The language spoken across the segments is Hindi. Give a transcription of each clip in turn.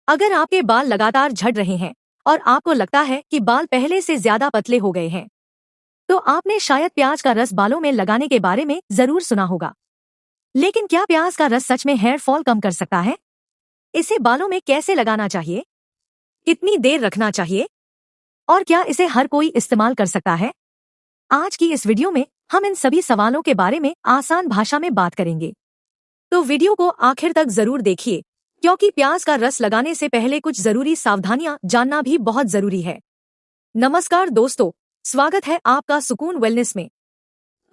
अगर आपके बाल लगातार झड़ रहे हैं और आपको लगता है कि बाल पहले से ज्यादा पतले हो गए हैं, तो आपने शायद प्याज का रस बालों में लगाने के बारे में जरूर सुना होगा। लेकिन क्या प्याज का रस सच में हेयर फॉल कम कर सकता है? इसे बालों में कैसे लगाना चाहिए? कितनी देर रखना चाहिए? और क्या इसे हर कोई इस्तेमाल कर सकता है? आज की इस वीडियो में हम इन सभी सवालों के बारे में आसान भाषा में बात करेंगे। तो वीडियो को आखिर तक जरूर देखिए, क्योंकि प्याज का रस लगाने से पहले कुछ जरूरी सावधानियां जानना भी बहुत जरूरी है। नमस्कार दोस्तों, स्वागत है आपका सुकून वेलनेस में।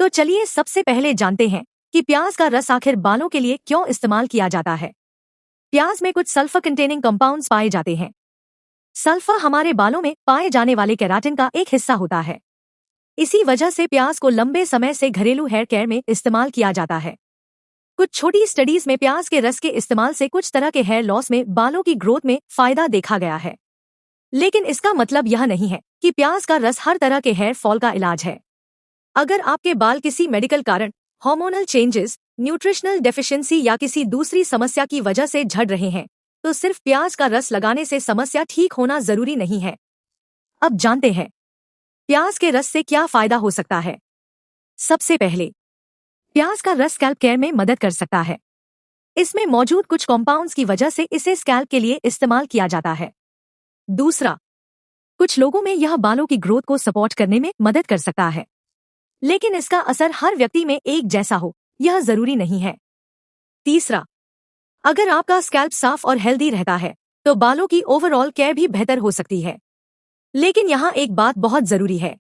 तो चलिए सबसे पहले जानते हैं कि प्याज का रस आखिर बालों के लिए क्यों इस्तेमाल किया जाता है। प्याज में कुछ सल्फर कंटेनिंग कंपाउंड्स पाए जाते हैं। सल्फर हमारे बालों में पाए जाने वाले केराटिन का एक हिस्सा होता है। इसी वजह से प्याज को लंबे समय से घरेलू हेयर केयर में इस्तेमाल किया जाता है। कुछ छोटी स्टडीज में प्याज के रस के इस्तेमाल से कुछ तरह के हेयर लॉस में बालों की ग्रोथ में फायदा देखा गया है। लेकिन इसका मतलब यह नहीं है कि प्याज का रस हर तरह के हेयर फॉल का इलाज है। अगर आपके बाल किसी मेडिकल कारण, हार्मोनल चेंजेस, न्यूट्रिशनल डेफिशिएंसी या किसी दूसरी समस्या की वजह से झड़ रहे हैं, तो सिर्फ प्याज का रस लगाने से समस्या ठीक होना जरूरी नहीं है। अब जानते हैं प्याज के रस से क्या फायदा हो सकता है। सबसे पहले, प्याज का रस स्कैल्प केयर में मदद कर सकता है। इसमें मौजूद कुछ कंपाउंड्स की वजह से इसे स्कैल्प के लिए इस्तेमाल किया जाता है। दूसरा, कुछ लोगों में यह बालों की ग्रोथ को सपोर्ट करने में मदद कर सकता है, लेकिन इसका असर हर व्यक्ति में एक जैसा हो यह जरूरी नहीं है। तीसरा, अगर आपका स्कैल्प साफ और हेल्दी रहता है तो बालों की ओवरऑल केयर भी बेहतर हो सकती है। लेकिन यहाँ एक बात बहुत जरूरी है।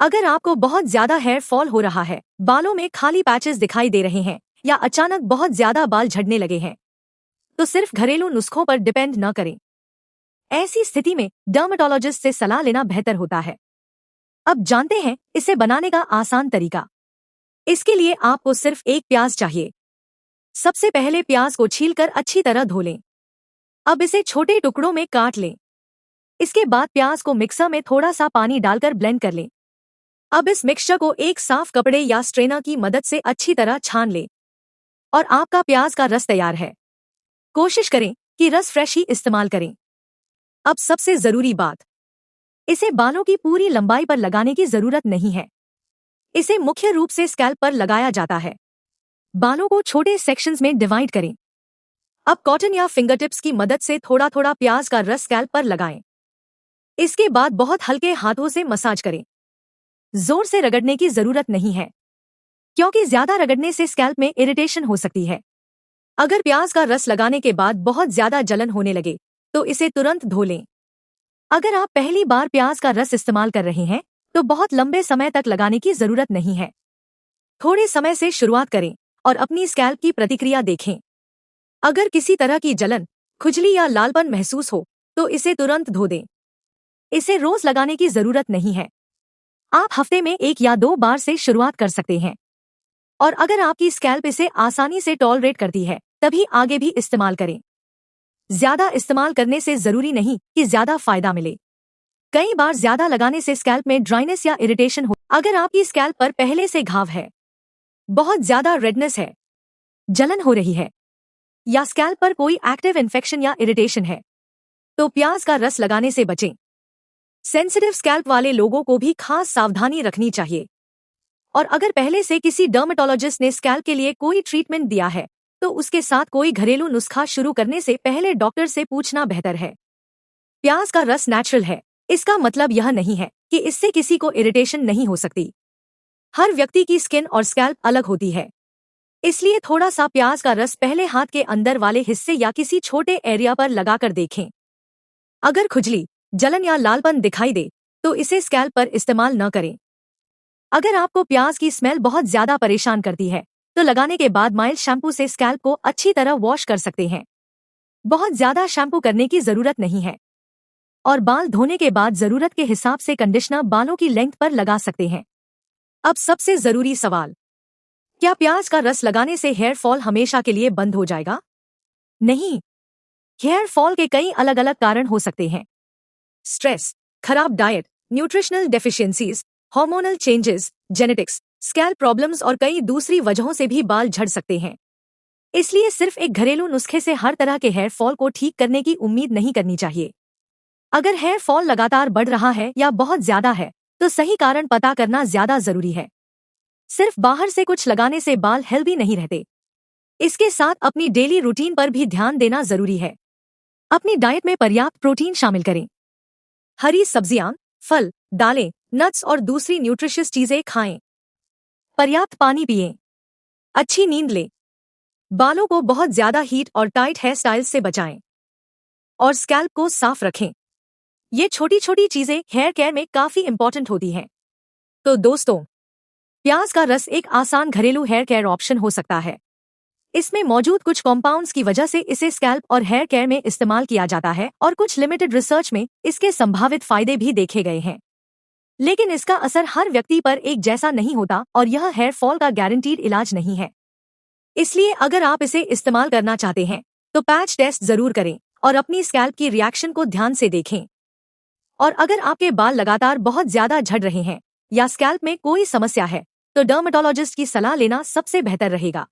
अगर आपको बहुत ज्यादा हेयर फॉल हो रहा है, बालों में खाली पैचेस दिखाई दे रहे हैं या अचानक बहुत ज्यादा बाल झड़ने लगे हैं, तो सिर्फ घरेलू नुस्खों पर डिपेंड न करें। ऐसी स्थिति में डर्मेटोलॉजिस्ट से सलाह लेना बेहतर होता है। अब जानते हैं इसे बनाने का आसान तरीका। इसके लिए आपको सिर्फ एक प्याज चाहिए। सबसे पहले प्याज को छीलकर अच्छी तरह धो लें। अब इसे छोटे टुकड़ों में काट लें। इसके बाद प्याज को मिक्सर में थोड़ा सा पानी डालकर ब्लेंड कर लें। अब इस मिक्सचर को एक साफ कपड़े या स्ट्रेनर की मदद से अच्छी तरह छान लें और आपका प्याज का रस तैयार है। कोशिश करें कि रस फ्रेश ही इस्तेमाल करें। अब सबसे जरूरी बात, इसे बालों की पूरी लंबाई पर लगाने की जरूरत नहीं है। इसे मुख्य रूप से स्कैल्प पर लगाया जाता है। बालों को छोटे सेक्शंस में डिवाइड करें। अब कॉटन या फिंगर टिप्स की मदद से थोड़ा थोड़ा प्याज का रस स्कैल्प पर लगाएं। इसके बाद बहुत हल्के हाथों से मसाज करें। जोर से रगड़ने की जरूरत नहीं है, क्योंकि ज्यादा रगड़ने से स्कैल्प में इरिटेशन हो सकती है। अगर प्याज का रस लगाने के बाद बहुत ज्यादा जलन होने लगे तो इसे तुरंत धो लें। अगर आप पहली बार प्याज का रस इस्तेमाल कर रहे हैं तो बहुत लंबे समय तक लगाने की जरूरत नहीं है। थोड़े समय से शुरुआत करें और अपनी स्कैल्प की प्रतिक्रिया देखें। अगर किसी तरह की जलन, खुजली या लालपन महसूस हो तो इसे तुरंत धो दें। इसे रोज लगाने की जरूरत नहीं है। आप हफ्ते में 1 या 2 बार से शुरुआत कर सकते हैं। और अगर आपकी स्कैल्प इसे आसानी से टॉलरेट करती है तभी आगे भी इस्तेमाल करें। ज्यादा इस्तेमाल करने से जरूरी नहीं कि ज्यादा फायदा मिले। कई बार ज्यादा लगाने से स्कैल्प में ड्राइनेस या इरिटेशन हो। अगर आपकी स्कैल्प पर पहले से घाव है, बहुत ज्यादा रेडनेस है, जलन हो रही है या स्कैल्प पर कोई एक्टिव इन्फेक्शन या इरिटेशन है, तो प्याज का रस लगाने से बचें। सेंसिटिव स्कैल्प वाले लोगों को भी खास सावधानी रखनी चाहिए। और अगर पहले से किसी डर्मेटोलॉजिस्ट ने स्कैल्प के लिए कोई ट्रीटमेंट दिया है तो उसके साथ कोई घरेलू नुस्खा शुरू करने से पहले डॉक्टर से पूछना बेहतर है। प्याज का रस नेचुरल है, इसका मतलब यह नहीं है कि इससे किसी को इरिटेशन नहीं हो सकती। हर व्यक्ति की स्किन और स्कैल्प अलग होती है, इसलिए थोड़ा सा प्याज का रस पहले हाथ के अंदर वाले हिस्से या किसी छोटे एरिया पर लगाकर देखें। अगर खुजली, जलन या लालपन दिखाई दे तो इसे स्कैल्प पर इस्तेमाल न करें। अगर आपको प्याज की स्मेल बहुत ज्यादा परेशान करती है तो लगाने के बाद माइल्ड शैम्पू से स्कैल्प को अच्छी तरह वॉश कर सकते हैं। बहुत ज्यादा शैम्पू करने की जरूरत नहीं है। और बाल धोने के बाद जरूरत के हिसाब से कंडीशनर बालों की लेंथ पर लगा सकते हैं। अब सबसे जरूरी सवाल, क्या प्याज का रस लगाने से हेयर फॉल हमेशा के लिए बंद हो जाएगा? नहीं। हेयर फॉल के कई अलग अलग कारण हो सकते हैं। स्ट्रेस, खराब diet, nutritional deficiencies, hormonal changes, genetics, scalp problems और कई दूसरी वजहों से भी बाल झड़ सकते हैं। इसलिए सिर्फ एक घरेलू नुस्खे से हर तरह के हेयर फॉल को ठीक करने की उम्मीद नहीं करनी चाहिए। अगर हेयर फॉल लगातार बढ़ रहा है या बहुत ज्यादा है तो सही कारण पता करना ज्यादा जरूरी है। सिर्फ बाहर से कुछ लगाने से बाल हेल्दी नहीं रहते। इसके साथ अपनी डेली रूटीन पर भी ध्यान देना जरूरी है। अपनी डाइट में पर्याप्त प्रोटीन शामिल करें। हरी सब्जियां, फल, दालें, नट्स और दूसरी न्यूट्रिशियस चीजें खाएं। पर्याप्त पानी पिएं। अच्छी नींद लें। बालों को बहुत ज्यादा हीट और टाइट हेयर स्टाइल से बचाएं और स्कैल्प को साफ रखें। ये छोटी छोटी चीजें हेयर केयर में काफी इंपॉर्टेंट होती हैं। तो दोस्तों, प्याज का रस एक आसान घरेलू हेयर केयर ऑप्शन हो सकता है। इसमें मौजूद कुछ कंपाउंड्स की वजह से इसे स्कैल्प और हेयर केयर में इस्तेमाल किया जाता है और कुछ लिमिटेड रिसर्च में इसके संभावित फायदे भी देखे गए हैं। लेकिन इसका असर हर व्यक्ति पर एक जैसा नहीं होता और यह हेयर फॉल का गारंटीड इलाज नहीं है। इसलिए अगर आप इसे इस्तेमाल करना चाहते हैं तो पैच टेस्ट जरूर करें और अपनी स्कैल्प की रिएक्शन को ध्यान से देखें। और अगर आपके बाल लगातार बहुत ज्यादा झड़ रहे हैं या स्कैल्प में कोई समस्या है तो डर्मेटोलॉजिस्ट की सलाह लेना सबसे बेहतर रहेगा।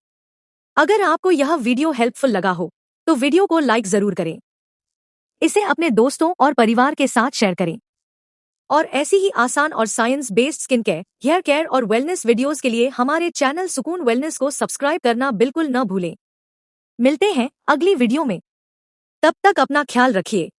अगर आपको यह वीडियो हेल्पफुल लगा हो तो वीडियो को लाइक जरूर करें। इसे अपने दोस्तों और परिवार के साथ शेयर करें। और ऐसी ही आसान और science based skin care, hair care और वेलनेस वीडियोस के लिए हमारे चैनल सुकून वेलनेस को सब्सक्राइब करना बिल्कुल न भूलें। मिलते हैं अगली वीडियो में। तब तक अपना ख्याल रखिए।